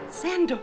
Sandor,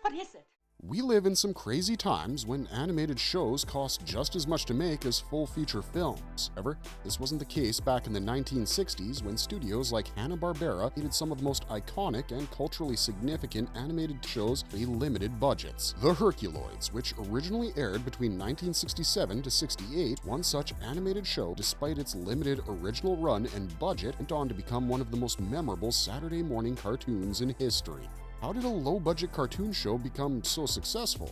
what is it? We live in some crazy times when animated shows cost just as much to make as full-feature films. However, this wasn't the case back in the 1960s when studios like Hanna-Barbera created some of the most iconic and culturally significant animated shows for limited budgets. The Herculoids, which originally aired between 1967 to 68, one such animated show, despite its limited original run and budget, went on to become one of the most memorable Saturday morning cartoons in history. How did a low-budget cartoon show become so successful?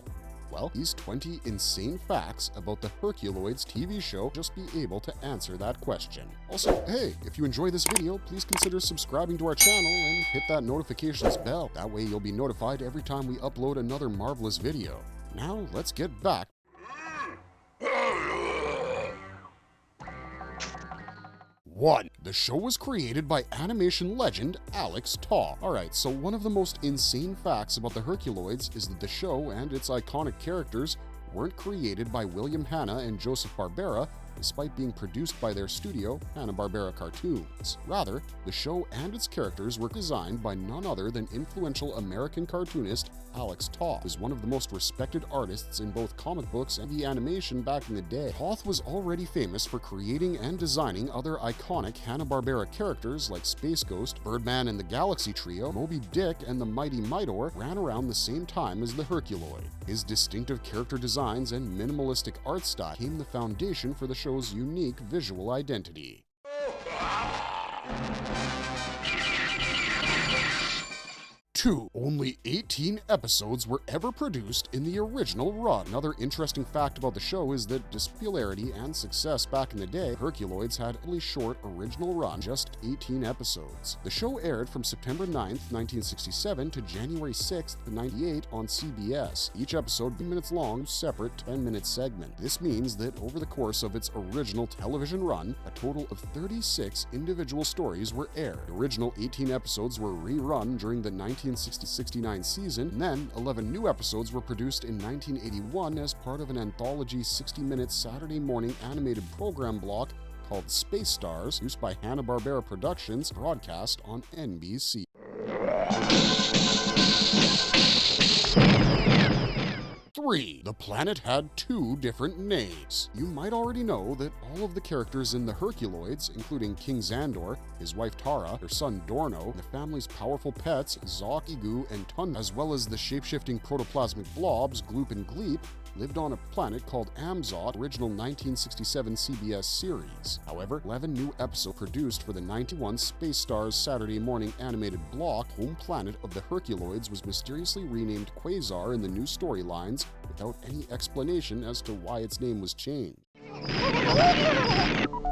Well, these 20 insane facts about the Herculoids TV show just be able to answer that question. Also, hey, if you enjoy this video, please consider subscribing to our channel and hit that notifications bell. That way you'll be notified every time we upload another marvelous video. Now, let's get back. 1. The show was created by animation legend Alex Toth. Alright, so one of the most insane facts about the Herculoids is that the show and its iconic characters weren't created by William Hanna and Joseph Barbera, despite being produced by their studio, Hanna-Barbera Cartoons. Rather, the show and its characters were designed by none other than influential American cartoonist Alex Toth, who is one of the most respected artists in both comic books and the animation back in the day. Toth was already famous for creating and designing other iconic Hanna-Barbera characters like Space Ghost, Birdman and the Galaxy Trio, Moby Dick and the Mighty Midor ran around the same time as the Herculoid. His distinctive character designs and minimalistic art style became the foundation for the show's unique visual identity. 2. Only 18 episodes were ever produced in the original run. Another interesting fact about the show is that despite popularity and success back in the day, Herculoids had a really short original run, just 18 episodes. The show aired from September 9th, 1967 to January 6th, 1998 on CBS. Each episode 10 minutes long, separate 10-minute segment. This means that over the course of its original television run, a total of 36 individual stories were aired. The original 18 episodes were rerun during the 1960-69 season, and then 11 new episodes were produced in 1981 as part of an anthology 60-minute Saturday morning animated program block called Space Stars, produced by Hanna-Barbera Productions, broadcast on NBC. 3. The planet had 2 different names. You might already know that all of the characters in the Herculoids, including King Xandor, his wife Tara, their son Dorno, and the family's powerful pets Zoc, Igu, and Tundro, as well as the shapeshifting protoplasmic blobs Gloop and Gleep, lived on a planet called Amzot, original 1967 CBS series. However, 11 new episodes produced for the 91 Space Stars Saturday morning animated block, home planet of the Herculoids was mysteriously renamed Quasar in the new storylines without any explanation as to why its name was changed.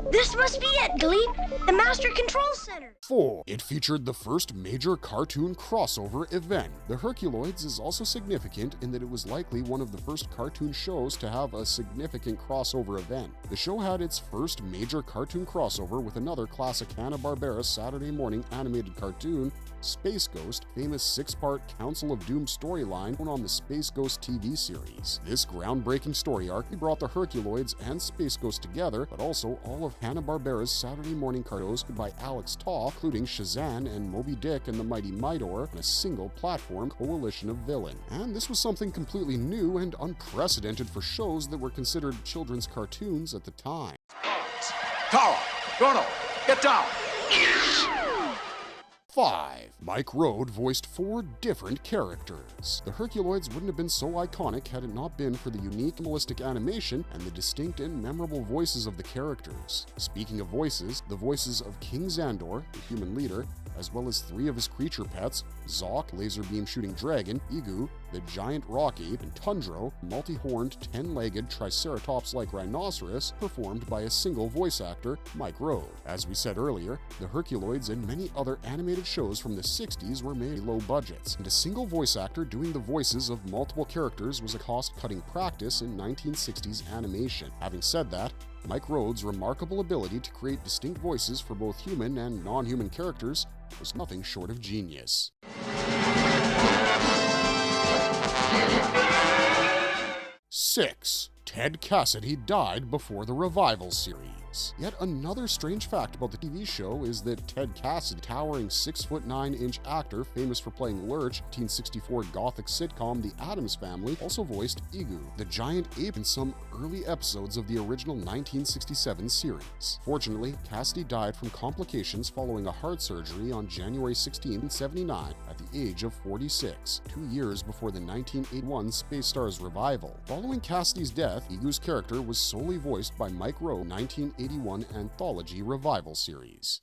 This must be it, Gleep! The Master Control Center! 4. It featured the first major cartoon crossover event. The Herculoids is also significant in that it was likely one of the first cartoon shows to have a significant crossover event. The show had its first major cartoon crossover with another classic Hanna-Barbera Saturday morning animated cartoon, Space Ghost, famous 6-part Council of Doom storyline on the Space Ghost TV series. This groundbreaking story arc brought the Herculoids and Space Ghost together, but also all of Hanna-Barbera's Saturday morning cartoons by Alex Toth, including Shazam and Moby Dick and the Mighty Midor, on a single platform coalition of villains. And this was something completely new and unprecedented for shows that were considered children's cartoons at the time. Tara, Dorno, get down! 5. Mike Road voiced 4 different characters. The Herculoids wouldn't have been so iconic had it not been for the unique minimalistic animation and the distinct and memorable voices of the characters. Speaking of voices, the voices of King Xandor, the human leader, as well as 3 of his creature pets, Zoc, laser beam shooting dragon, Igu, the giant rock ape, and Tundro, multi-horned, 10-legged, triceratops-like rhinoceros, performed by a single voice actor, Mike Road. As we said earlier, the Herculoids and many other animated shows from the 60s were made low budgets, and a single voice actor doing the voices of multiple characters was a cost-cutting practice in 1960s animation. Having said that, Mike Road's remarkable ability to create distinct voices for both human and non-human characters was nothing short of genius. 6. Ted Cassidy died before the revival series. series. Yet another strange fact about the TV show is that Ted Cassidy, towering 6'9" actor famous for playing Lurch, 1964 gothic sitcom The Addams Family, also voiced Igu, the giant ape, in some early episodes of the original 1967 series. Fortunately, Cassidy died from complications following a heart surgery on January 16, 1979, at the age of 46, 2 years before the 1981 Space Stars revival. Following Cassidy's death, Igu's character was solely voiced by Mike Rowe, 1981 anthology revival series.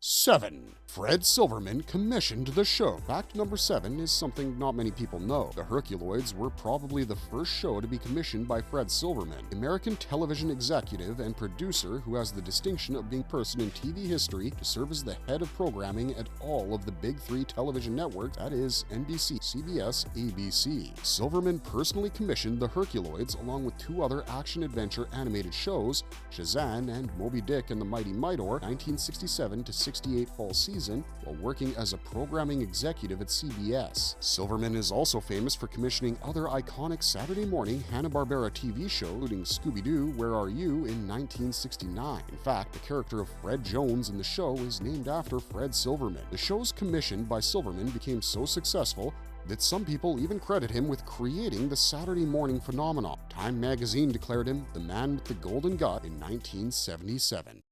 7. Fred Silverman commissioned the show. Fact number 7 is something not many people know. The Herculoids were probably the first show to be commissioned by Fred Silverman, American television executive and producer who has the distinction of being the person in TV history to serve as the head of programming at all of the big 3 television networks, that is NBC, CBS, ABC. Silverman personally commissioned the Herculoids along with 2 other action-adventure animated shows, Shazam and Moby Dick and the Mighty Midor, 1967 to 68 fall season, while working as a programming executive at CBS. Silverman is also famous for commissioning other iconic Saturday morning Hanna-Barbera TV shows, including Scooby-Doo, Where Are You? In 1969. In fact, the character of Fred Jones in the show is named after Fred Silverman. The shows commissioned by Silverman became so successful that some people even credit him with creating the Saturday morning phenomenon. Time magazine declared him the man with the golden gut in 1977.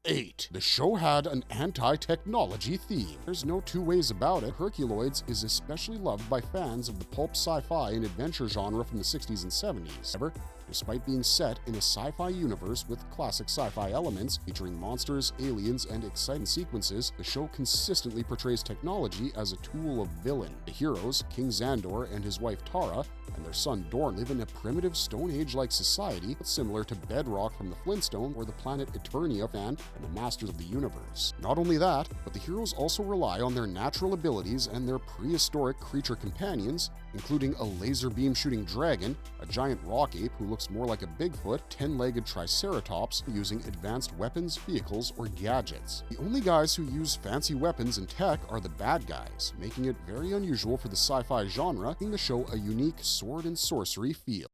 8. The show had an anti-technology theme. There's no two ways about it. Herculoids is especially loved by fans of the pulp sci-fi and adventure genre from the 60s and 70s. However, despite being set in a sci-fi universe with classic sci-fi elements featuring monsters, aliens, and exciting sequences, the show consistently portrays technology as a tool of villain. The heroes, King Xandor and his wife Tara, and their son Dorn live in a primitive Stone Age-like society similar to Bedrock from the Flintstones or the planet Eternia fan and the Masters of the Universe. Not only that, but the heroes also rely on their natural abilities and their prehistoric creature companions, including a laser beam shooting dragon, a giant rock ape who looks more like a Bigfoot, 10-legged triceratops, using advanced weapons, vehicles, or gadgets. The only guys who use fancy weapons and tech are the bad guys, making it very unusual for the sci-fi genre, giving the show a unique sword and sorcery feel.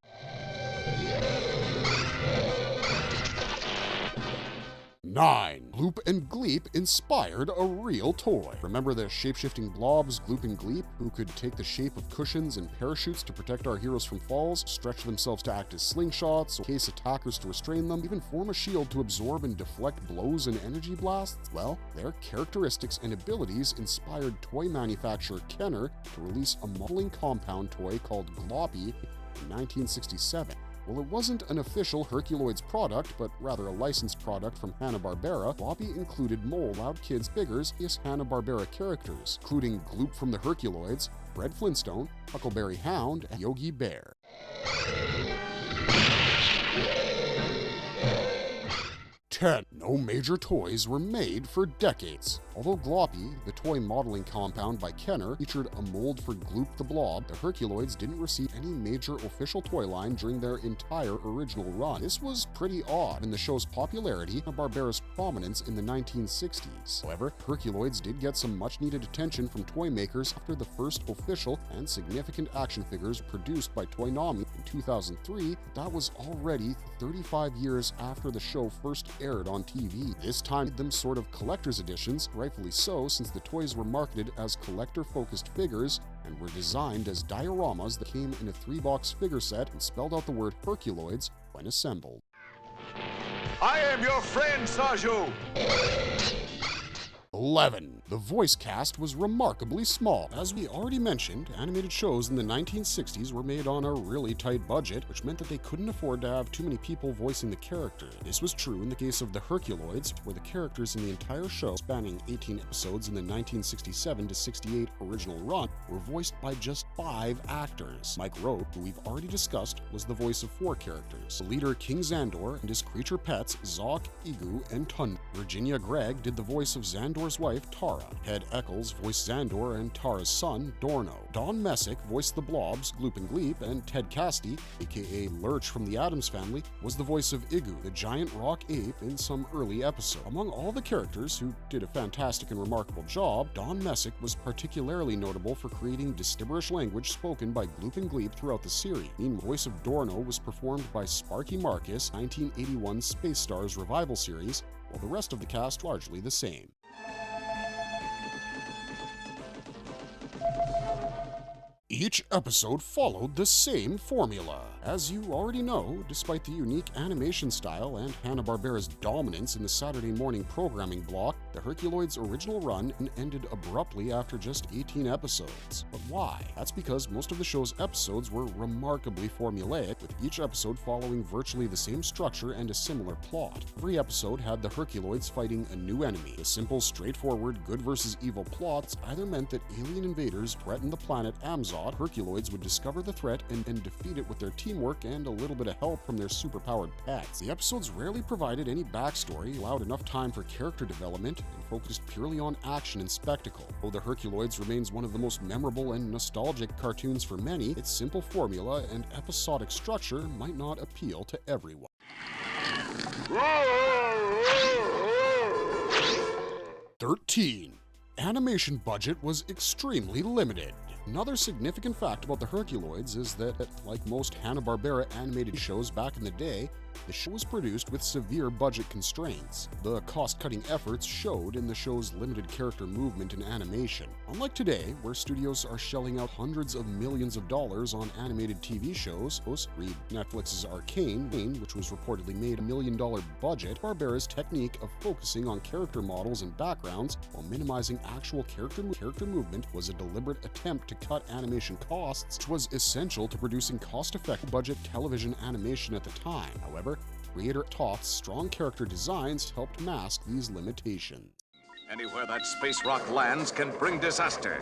9. Gloop and Gleep inspired a real toy. Remember the shape-shifting blobs, Gloop and Gleep, who could take the shape of cushions and parachutes to protect our heroes from falls, stretch themselves to act as slingshots, or case attackers to restrain them, even form a shield to absorb and deflect blows and energy blasts? Well, their characteristics and abilities inspired toy manufacturer Kenner to release a modeling compound toy called Gloppy in 1967. Well, it wasn't an official Herculoids product, but rather a licensed product from Hanna-Barbera. Gloppy included mold-out kids' figures as Hanna-Barbera characters, including Gloop from the Herculoids, Fred Flintstone, Huckleberry Hound, and Yogi Bear. 10. No major toys were made for decades. Although Gloppy, the toy modeling compound by Kenner, featured a mold for Gloop the Blob, the Herculoids didn't receive any major official toy line during their entire original run. This was pretty odd in the show's popularity and Barbera's prominence in the 1960s. However, Herculoids did get some much-needed attention from toy makers after the first official and significant action figures produced by Toynami in 2003, but that was already 35 years after the show first aired on TV. This time made them sort of collector's editions, rightfully so, since the toys were marketed as collector-focused figures and were designed as dioramas that came in a 3-box figure set and spelled out the word Herculoids when assembled. I am your friend, Saju! 11. The voice cast was remarkably small. As we already mentioned, animated shows in the 1960s were made on a really tight budget, which meant that they couldn't afford to have too many people voicing the characters. This was true in the case of the Herculoids, where the characters in the entire show, spanning 18 episodes in the 1967 to 68 original run, were voiced by just 5 actors. Mike Rowe, who we've already discussed, was the voice of 4 characters. The leader King Xandor and his creature pets Zoc, Igu, and Tundro. Virginia Gregg did the voice of Xandor Zandor's wife, Tara. Ted Eccles voiced Zandor and Tara's son, Dorno. Don Messick voiced the Blobs, Gloop and Gleep, and Ted Cassidy, aka Lurch from the Addams Family, was the voice of Igu, the giant rock ape, in some early episodes. Among all the characters who did a fantastic and remarkable job, Don Messick was particularly notable for creating gibberish language spoken by Gloop and Gleep throughout the series. The voice of Dorno was performed by Sparky Marcus, 1981 Space Stars revival series, while the rest of the cast largely the same. Each episode followed the same formula. As you already know, despite the unique animation style and Hanna-Barbera's dominance in the Saturday morning programming block, the Herculoids' original run ended abruptly after just 18 episodes. But why? That's because most of the show's episodes were remarkably formulaic, with each episode following virtually the same structure and a similar plot. Every episode had the Herculoids fighting a new enemy. The simple, straightforward good versus evil plots either meant that alien invaders threatened the planet Amzot, Herculoids would discover the threat and defeat it with their teamwork and a little bit of help from their superpowered pets. The episodes rarely provided any backstory, allowed enough time for character development, and focused purely on action and spectacle. Though the Herculoids remains one of the most memorable and nostalgic cartoons for many, its simple formula and episodic structure might not appeal to everyone. 13. Animation budget was extremely limited. Another significant fact about the Herculoids is that, like most Hanna-Barbera animated shows back in the day, the show was produced with severe budget constraints. The cost-cutting efforts showed in the show's limited character movement and animation. Unlike today, where studios are shelling out hundreds of millions of dollars on animated TV shows, read Netflix's Arcane, which was reportedly made $1 million budget, Barbera's technique of focusing on character models and backgrounds while minimizing actual character movement was a deliberate attempt to cut animation costs, which was essential to producing cost-effective budget television animation at the time. However, creator Toth's strong character designs helped mask these limitations. Anywhere that space rock lands can bring disaster.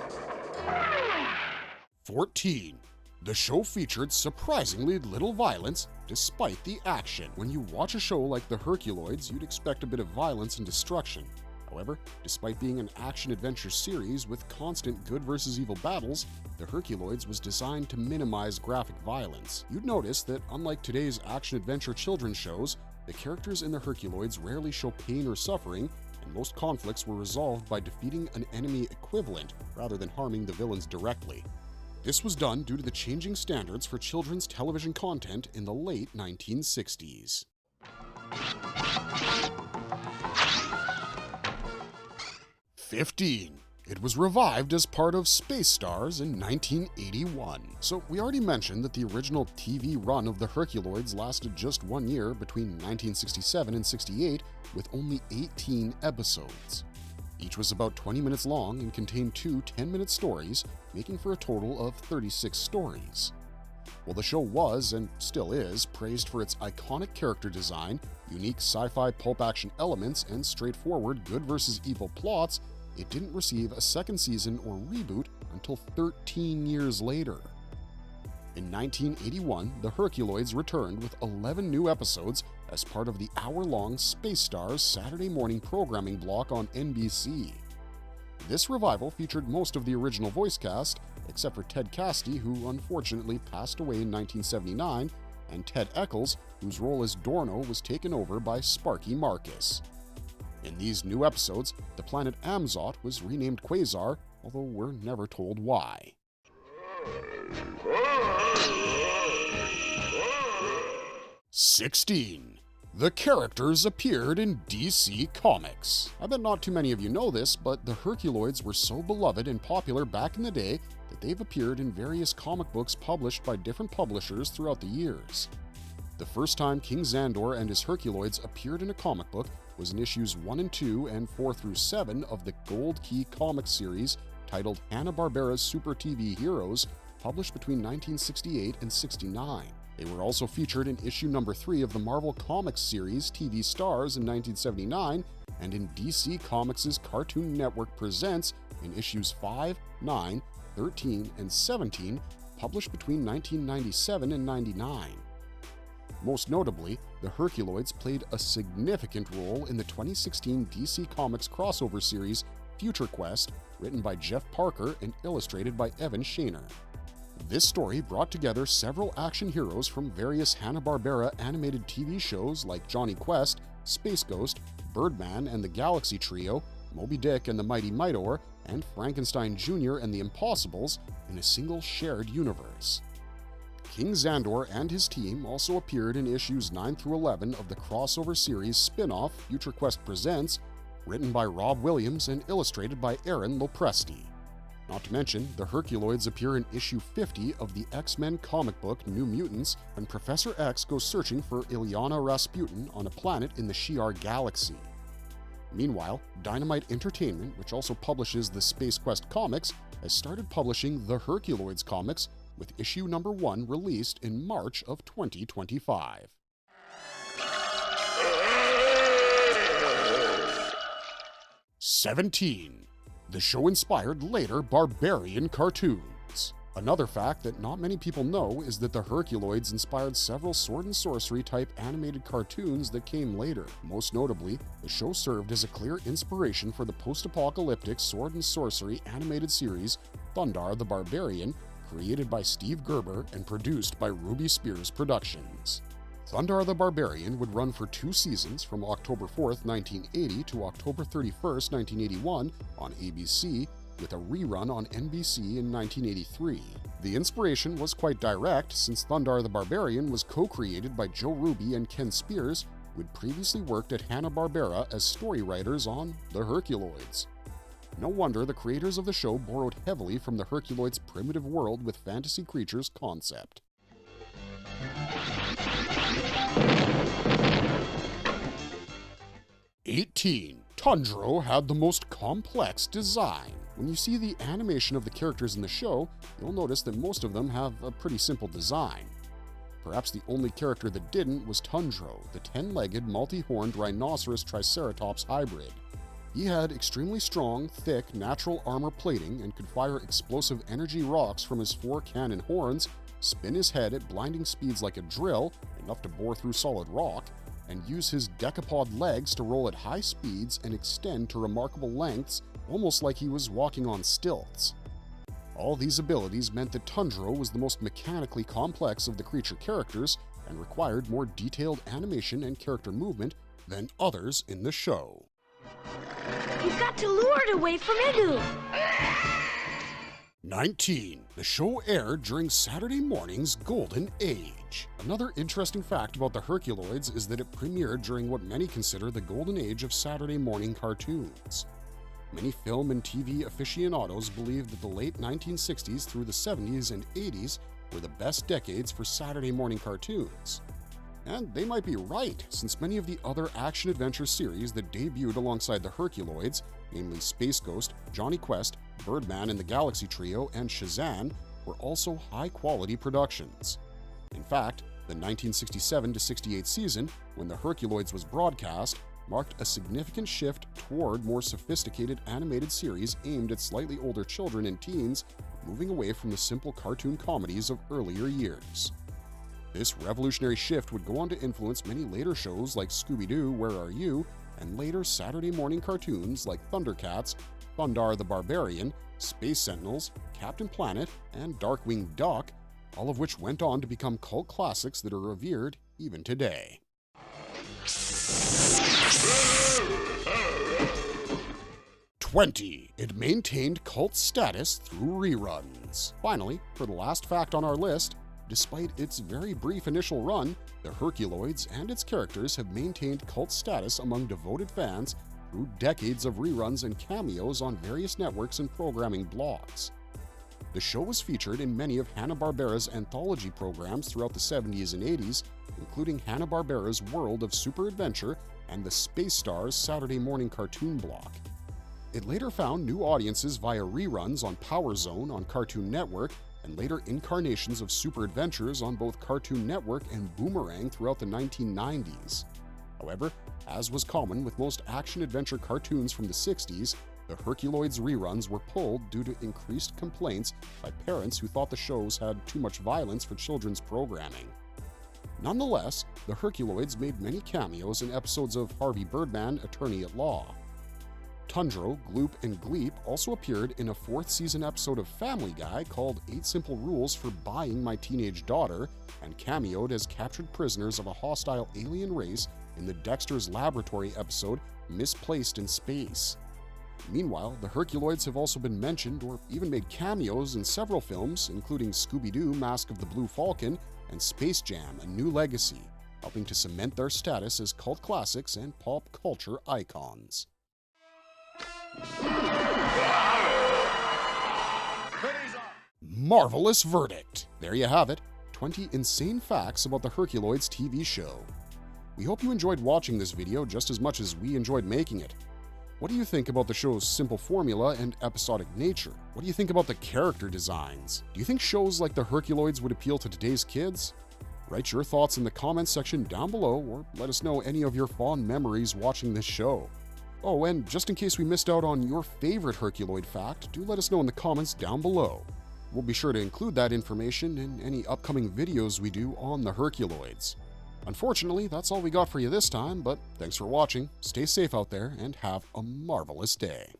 14. The show featured surprisingly little violence despite the action. When you watch a show like the Herculoids, you'd expect a bit of violence and destruction. However, despite being an action-adventure series with constant good versus evil battles, the Herculoids was designed to minimize graphic violence. You'd notice that unlike today's action-adventure children's shows, the characters in the Herculoids rarely show pain or suffering, and most conflicts were resolved by defeating an enemy equivalent rather than harming the villains directly. This was done due to the changing standards for children's television content in the late 1960s. 15. It was revived as part of Space Stars in 1981. So we already mentioned that the original TV run of the Herculoids lasted just 1 year between 1967 and 68, with only 18 episodes. Each was about 20 minutes long and contained 2 10-minute stories, making for a total of 36 stories. While the show was, and still is, praised for its iconic character design, unique sci-fi pulp action elements, and straightforward good versus evil plots, it didn't receive a second season or reboot until 13 years later. In 1981, the Herculoids returned with 11 new episodes as part of the hour-long Space Stars Saturday morning programming block on NBC. This revival featured most of the original voice cast, except for Ted Cassidy, who unfortunately passed away in 1979, and Ted Eccles, whose role as Dorno was taken over by Sparky Marcus. In these new episodes, the planet Amzot was renamed Quasar, although we're never told why. 16. The characters appeared in DC Comics. I bet not too many of you know this, but the Herculoids were so beloved and popular back in the day that they've appeared in various comic books published by different publishers throughout the years. The first time King Xandor and his Herculoids appeared in a comic book was in issues 1 and 2 and 4 through 7 of the Gold Key comics series titled Hanna-Barbera's Super TV Heroes, published between 1968 and 69. They were also featured in issue number 3 of the Marvel Comics series TV Stars in 1979 and in DC Comics' Cartoon Network Presents in issues 5, 9, 13, and 17, published between 1997 and 99. Most notably, the Herculoids played a significant role in the 2016 DC Comics crossover series Future Quest, written by Jeff Parker and illustrated by Evan Shaner. This story brought together several action heroes from various Hanna-Barbera animated TV shows like Jonny Quest, Space Ghost, Birdman and the Galaxy Trio, Moby Dick and the Mighty Mightor, and Frankenstein Jr. and the Impossibles in a single shared universe. King Xandor and his team also appeared in issues 9 through 11 of the crossover series spin-off Future Quest Presents, written by Rob Williams and illustrated by Aaron Lopresti. Not to mention, the Herculoids appear in issue 50 of the X-Men comic book New Mutants when Professor X goes searching for Ilyana Rasputin on a planet in the Shi'ar galaxy. Meanwhile, Dynamite Entertainment, which also publishes the Space Quest comics, has started publishing the Herculoids comics, with issue number 1 released in March of 2025. "17. The show inspired later barbarian cartoons. Another fact that not many people know is that the Herculoids inspired several sword and sorcery type animated cartoons that came later. Most notably, the show served as a clear inspiration for the post-apocalyptic sword and sorcery animated series Thundar the Barbarian, created by Steve Gerber and produced by Ruby Spears Productions. Thundar the Barbarian would run for 2 seasons from October 4th, 1980 to October 31st, 1981 on ABC, with a rerun on NBC in 1983. The inspiration was quite direct since Thundar the Barbarian was co-created by Joe Ruby and Ken Spears, who had previously worked at Hanna-Barbera as story writers on the Herculoids. No wonder the creators of the show borrowed heavily from the Herculoids' primitive world with fantasy creatures concept. 18. Tundro had the most complex design. When you see the animation of the characters in the show, you'll notice that most of them have a pretty simple design. Perhaps the only character that didn't was Tundro, the 10-legged, multi-horned rhinoceros-triceratops hybrid. He had extremely strong, thick, natural armor plating and could fire explosive energy rocks from his 4 cannon horns, spin his head at blinding speeds like a drill, enough to bore through solid rock, and use his decapod legs to roll at high speeds and extend to remarkable lengths, almost like he was walking on stilts. All these abilities meant that Tundro was the most mechanically complex of the creature characters and required more detailed animation and character movement than others in the show. You've got to lure it away from Igu. 19. The show aired during Saturday morning's golden age. Another interesting fact about the Herculoids is that it premiered during what many consider the golden age of Saturday morning cartoons. Many film and TV aficionados believe that the late 1960s through the 70s and 80s were the best decades for Saturday morning cartoons. And they might be right, since many of the other action-adventure series that debuted alongside the Herculoids, namely Space Ghost, Jonny Quest, Birdman and the Galaxy Trio, and Shazam, were also high-quality productions. In fact, the 1967-68 season, when the Herculoids was broadcast, marked a significant shift toward more sophisticated animated series aimed at slightly older children and teens, moving away from the simple cartoon comedies of earlier years. This revolutionary shift would go on to influence many later shows like Scooby-Doo, Where Are You?, and later Saturday morning cartoons like Thundercats, Thundar the Barbarian, Space Sentinels, Captain Planet, and Darkwing Duck, all of which went on to become cult classics that are revered even today. 20. It maintained cult status through reruns. Finally, for the last fact on our list, despite its very brief initial run, the Herculoids and its characters have maintained cult status among devoted fans through decades of reruns and cameos on various networks and programming blogs. The show was featured in many of Hanna-Barbera's anthology programs throughout the 70s and 80s, including Hanna-Barbera's World of Super Adventure and the Space Stars Saturday morning cartoon block. It later found new audiences via reruns on Power Zone on Cartoon Network and later incarnations of Super Adventures on both Cartoon Network and Boomerang throughout the 1990s. However, as was common with most action-adventure cartoons from the 60s, the Herculoids reruns were pulled due to increased complaints by parents who thought the shows had too much violence for children's programming. Nonetheless, the Herculoids made many cameos in episodes of Harvey Birdman, Attorney at Law. Tundro, Gloop and Gleep also appeared in a 4th season episode of Family Guy called 8 Simple Rules for Buying My Teenage Daughter, and cameoed as captured prisoners of a hostile alien race in the Dexter's Laboratory episode Misplaced in Space. Meanwhile, the Herculoids have also been mentioned or even made cameos in several films, including Scooby-Doo, Mask of the Blue Falcon, and Space Jam: A New Legacy, helping to cement their status as cult classics and pop culture icons. Marvelous verdict! There you have it, 20 insane facts about the Herculoids TV show. We hope you enjoyed watching this video just as much as we enjoyed making it. What do you think about the show's simple formula and episodic nature? What do you think about the character designs? Do you think shows like the Herculoids would appeal to today's kids? Write your thoughts in the comments section down below, or let us know any of your fond memories watching this show. Oh, and just in case we missed out on your favorite Herculoid fact, do let us know in the comments down below. We'll be sure to include that information in any upcoming videos we do on the Herculoids. Unfortunately, that's all we got for you this time, but thanks for watching, stay safe out there, and have a marvelous day.